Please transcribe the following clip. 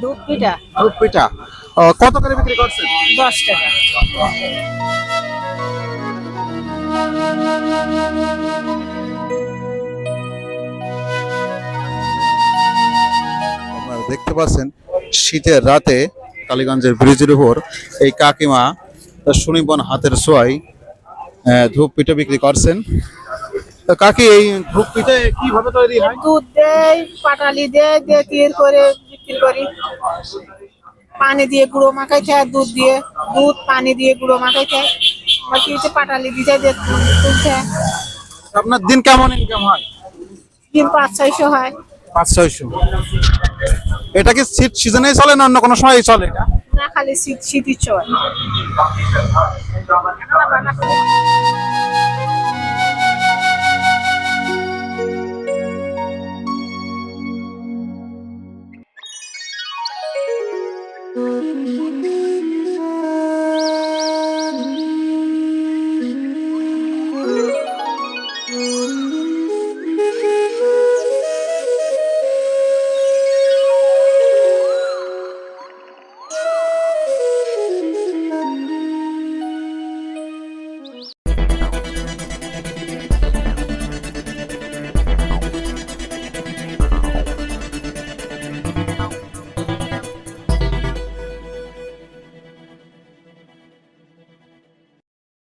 দুধ পিঠা দুধ পিঠা কত করে বিক্রি করছেন? 10 টাকা। আপনারা দেখতে পাচ্ছেন শীতের রাতে কালীগঞ্জের ব্রিজের উপর এই কাকিমা সুনিবন হাতের ছোঁয়ায় ধূপ পিঠা বিক্রি করছেন। তো কাকি, এই ধূপ পিঠা কিভাবে তৈরি হয়? দুধ দেই, পাটালি দেই, দিয়ে তীর করে বিক্রি করি। পানি দিয়ে গুঁড়ো মাখাইতে হয়, দুধ পানি দিয়ে গুঁড়ো মাখাইতে হয়, বাকি হচ্ছে পাটালি দিতে দিয়ে তুলতে হয়। আপনার দিন কেমন ইনকাম হয়? দিন 500-600 হয়। 500-600। এটা কি শীত সিজনে চলে না অন্য কোনো সময় চলে এটা? না, খালি শীতই চলে।